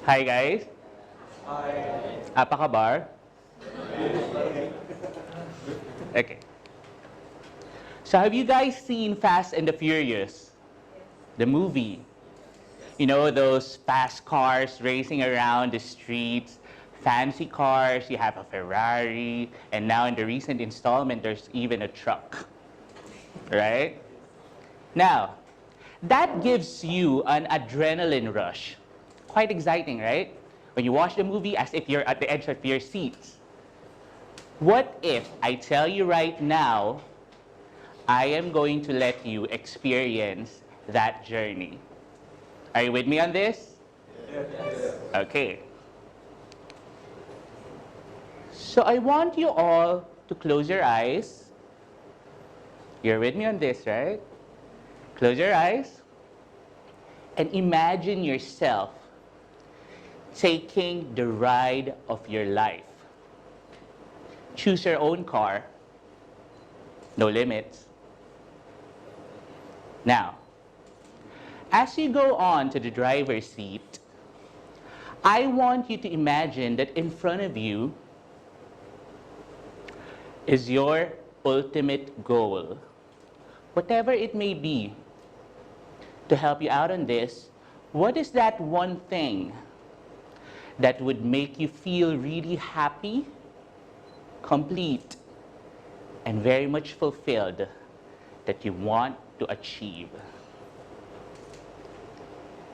Hi guys. Hi. Apa kabar? Okay. So have you guys seen Fast and the Furious? The movie. You know, those fast cars racing around the streets, fancy cars, you have a Ferrari, and now in the recent installment, there's even a truck, right? Now, that gives you an adrenaline rush. Quite exciting, right? When you watch the movie as if you're at the edge of your seats. What if I tell you right now, I am going to let you experience that journey? Are you with me on this? Yes. Okay. So I want you all to close your eyes. You're with me on this, right? Close your eyes and imagine yourself taking the ride of your life. Choose your own car, no limits. Now, as you go on to the driver's seat, I want you to imagine that in front of you is your ultimate goal. Whatever it may be, to help you out on this, what is that one thing that would make you feel really happy, complete, and very much fulfilled that you want to achieve?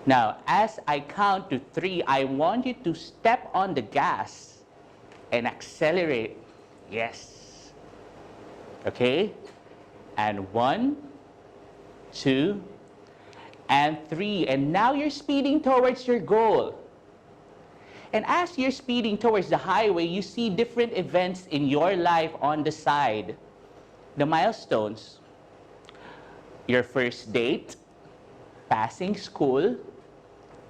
Now, as I count to 3, I want you to step on the gas and accelerate. Yes. Okay? And 1, 2, and 3. And now you're speeding towards your goal. And as you're speeding towards the highway, you see different events in your life on the side. The milestones. Your first date, passing school,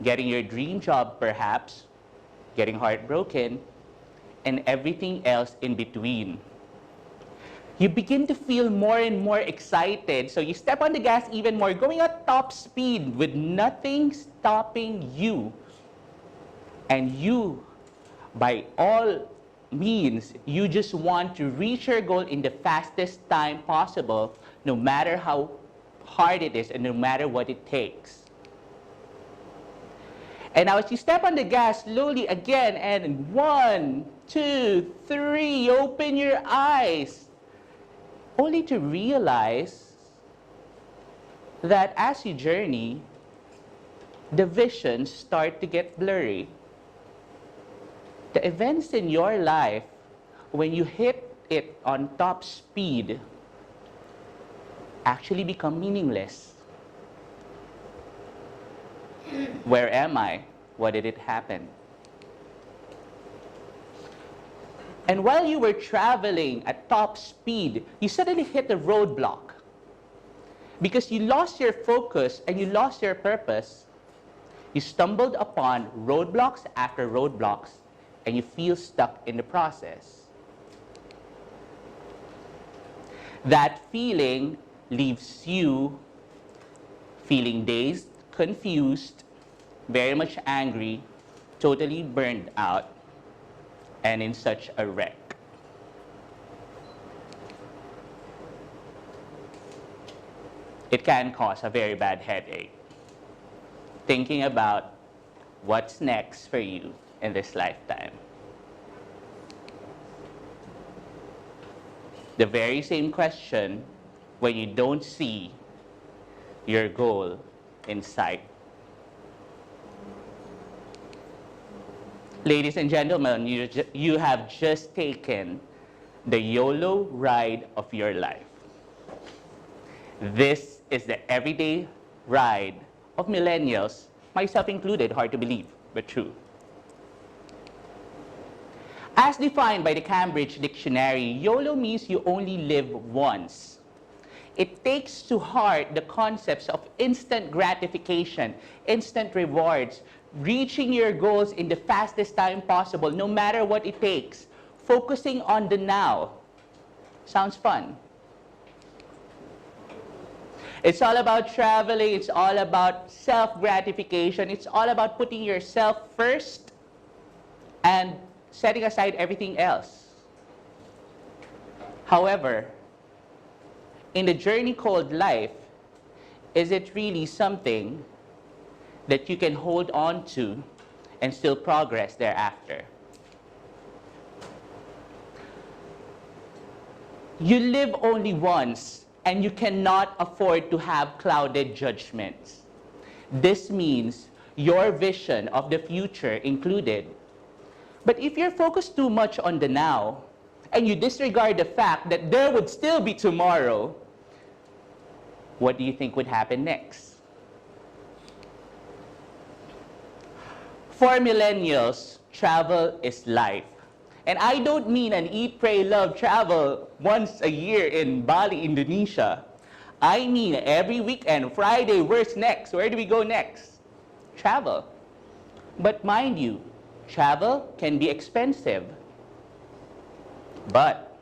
getting your dream job perhaps, getting heartbroken, and everything else in between. You begin to feel more and more excited, so you step on the gas even more, going at top speed with nothing stopping you. And you, by all means, you just want to reach your goal in the fastest time possible, no matter how hard it is and no matter what it takes. And now as you step on the gas slowly again, and 1, 2, 3, open your eyes, only to realize that as you journey, the visions start to get blurry. The events in your life, when you hit it on top speed, actually become meaningless. Where am I? What did it happen? And while you were traveling at top speed, you suddenly hit a roadblock. Because you lost your focus and you lost your purpose, you stumbled upon roadblocks after roadblocks, and you feel stuck in the process. That feeling leaves you feeling dazed, confused, very much angry, totally burned out, and in such a wreck. It can cause a very bad headache, thinking about what's next for you in this lifetime. The very same question when you don't see your goal in sight. Ladies and gentlemen, you have just taken the YOLO ride of your life. This is the everyday ride of millennials, myself included, hard to believe, but true. As defined by the Cambridge Dictionary, YOLO means you only live once. It takes to heart the concepts of instant gratification, instant rewards, reaching your goals in the fastest time possible, no matter what it takes, focusing on the now. Sounds fun. It's all about traveling. It's all about self-gratification. It's all about putting yourself first and setting aside everything else. However, in the journey called life, is it really something that you can hold on to and still progress thereafter? You live only once, and you cannot afford to have clouded judgments. This means your vision of the future included. But if you're focused too much on the now, and you disregard the fact that there would still be tomorrow, what do you think would happen next? For millennials, travel is life. And I don't mean an eat, pray, love travel once a year in Bali, Indonesia. I mean every weekend, Friday, where's next? Where do we go next? Travel. But mind you, travel can be expensive. But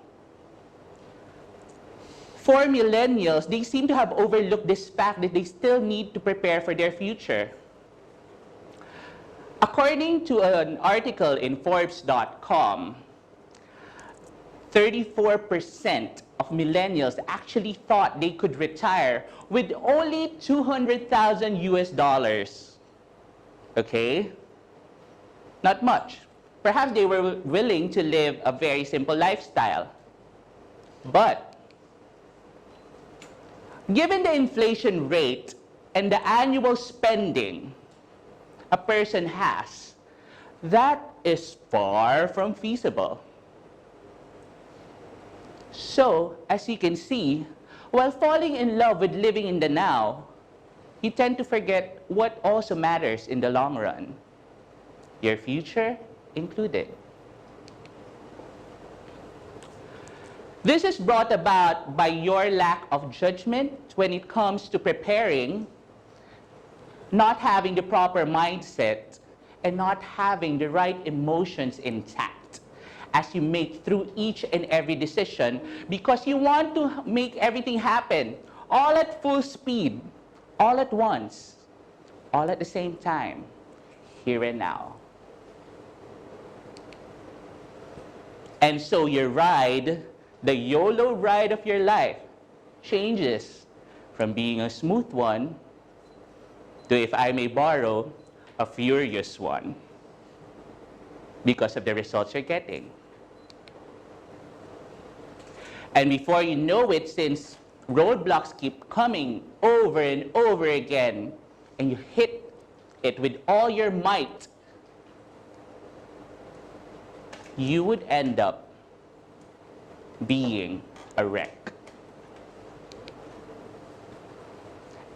for millennials, they seem to have overlooked this fact that they still need to prepare for their future. According to an article in Forbes.com, 34% of millennials actually thought they could retire with only 200,000 US dollars. Okay? Not much. Perhaps they were willing to live a very simple lifestyle. But given the inflation rate and the annual spending a person has, that is far from feasible. So, as you can see, while falling in love with living in the now, you tend to forget what also matters in the long run, your future included. This is brought about by your lack of judgment when it comes to preparing, not having the proper mindset, and not having the right emotions intact as you make through each and every decision, because you want to make everything happen all at full speed, all at once, all at the same time, here and now. And so your ride, the YOLO ride of your life, changes from being a smooth one to, if I may borrow, a furious one, because of the results you're getting. And before you know it, since roadblocks keep coming over and over again, and you hit it with all your might, you would end up being a wreck.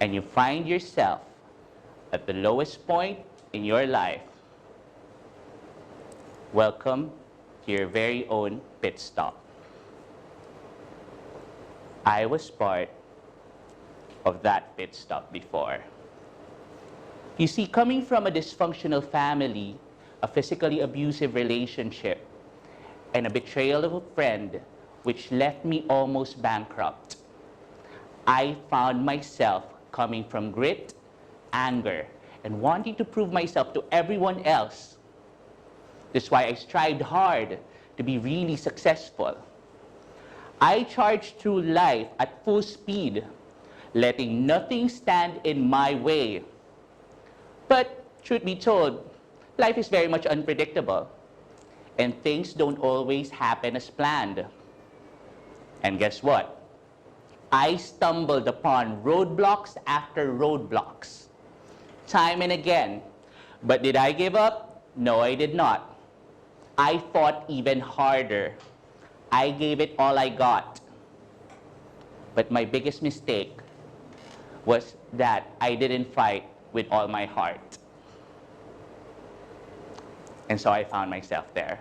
And you find yourself at the lowest point in your life. Welcome to your very own pit stop. I was part of that pit stop before. You see, coming from a dysfunctional family, a physically abusive relationship, and a betrayal of a friend, which left me almost bankrupt, I found myself coming from grit, anger, and wanting to prove myself to everyone else. That's why I strived hard to be really successful. I charged through life at full speed, letting nothing stand in my way. But truth be told, life is very much unpredictable, and things don't always happen as planned. And guess what? I stumbled upon roadblocks after roadblocks, time and again. But did I give up? No, I did not. I fought even harder. I gave it all I got. But my biggest mistake was that I didn't fight with all my heart. And so I found myself there.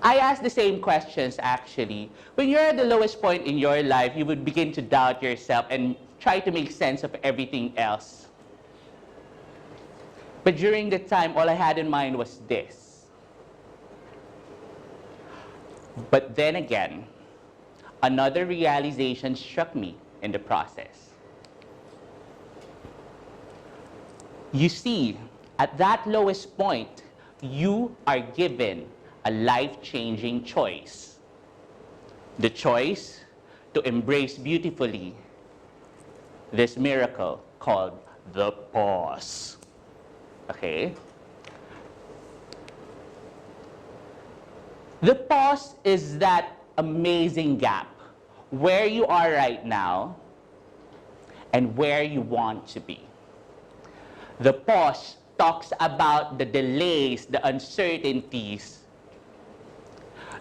I asked the same questions, actually. When you're at the lowest point in your life, you would begin to doubt yourself and try to make sense of everything else. But during the time, all I had in mind was this. But then again, another realization struck me in the process. You see, at that lowest point, you are given a life-changing choice. The choice to embrace beautifully this miracle called the pause. Okay? The pause is that amazing gap where you are right now and where you want to be. The pause talks about the delays, the uncertainties,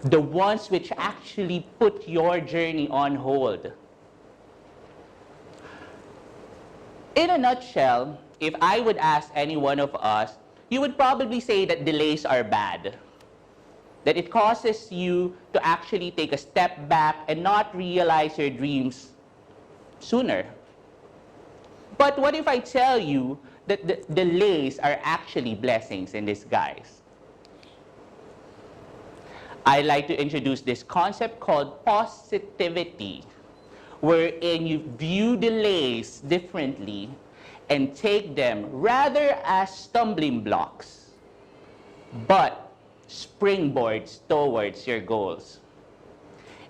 the ones which actually put your journey on hold. In a nutshell, if I would ask any one of us, you would probably say that delays are bad. That it causes you to actually take a step back and not realize your dreams sooner. But what if I tell you that the delays are actually blessings in disguise? I like to introduce this concept called PAUSEtivity, wherein you view delays differently and take them rather as stumbling blocks, but springboards towards your goals.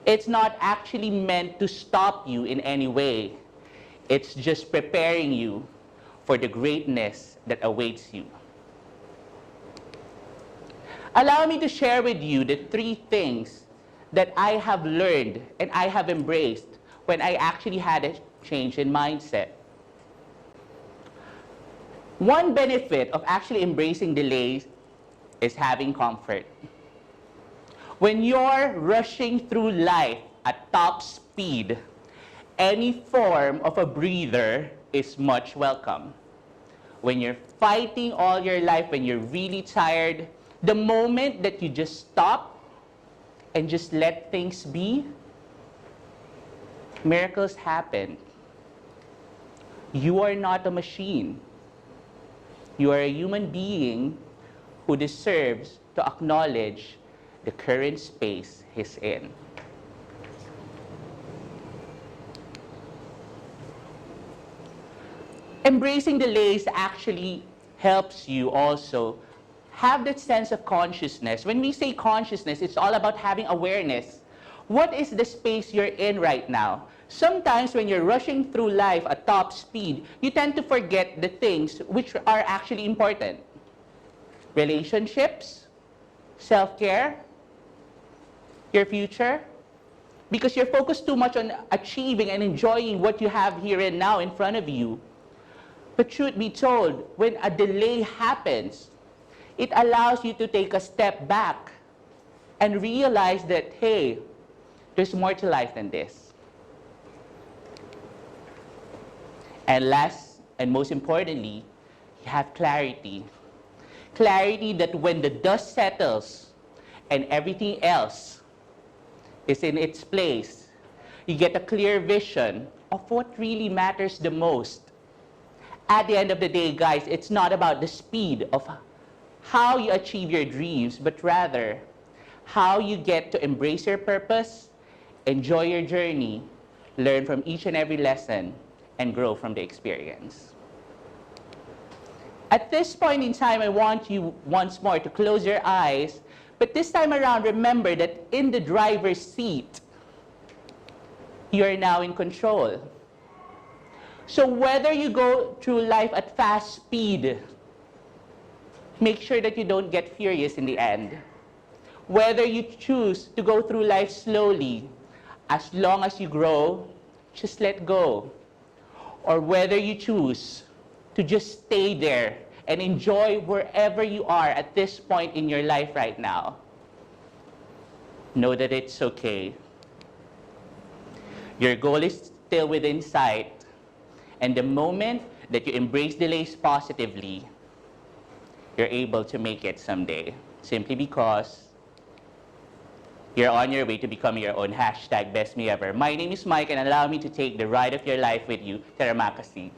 It's not actually meant to stop you in any way. It's just preparing you for the greatness that awaits you. Allow me to share with you the 3 things that I have learned and I have embraced when I actually had a change in mindset. One benefit of actually embracing delays is having comfort. When you're rushing through life at top speed, any form of a breather is much welcome. When you're fighting all your life, when you're really tired, the moment that you just stop and just let things be, miracles happen. You are not a machine. You are a human being who deserves to acknowledge the current space he's in. Embracing delays actually helps you also have that sense of consciousness. When we say consciousness, it's all about having awareness. What is the space you're in right now? Sometimes when you're rushing through life at top speed, you tend to forget the things which are actually important. Relationships, self-care, your future. Because you're focused too much on achieving and enjoying what you have here and now in front of you. But truth be told, when a delay happens, it allows you to take a step back and realize that, hey, there's more to life than this. And last and most importantly, you have clarity. Clarity that when the dust settles and everything else is in its place, you get a clear vision of what really matters the most. At the end of the day, guys, it's not about the speed of how you achieve your dreams, but rather how you get to embrace your purpose, enjoy your journey, learn from each and every lesson, and grow from the experience. At this point in time, I want you once more to close your eyes, but this time around, remember that in the driver's seat, you are now in control. So whether you go through life at fast speed, make sure that you don't get furious in the end. Whether you choose to go through life slowly, as long as you grow, just let go. Or whether you choose to just stay there and enjoy wherever you are at this point in your life right now, know that it's okay. Your goal is still within sight. And the moment that you embrace delays positively, you're able to make it someday. Simply because you're on your way to become your own #BestMeEver. My name is Mike, and allow me to take the ride of your life with you. Tara Makasi.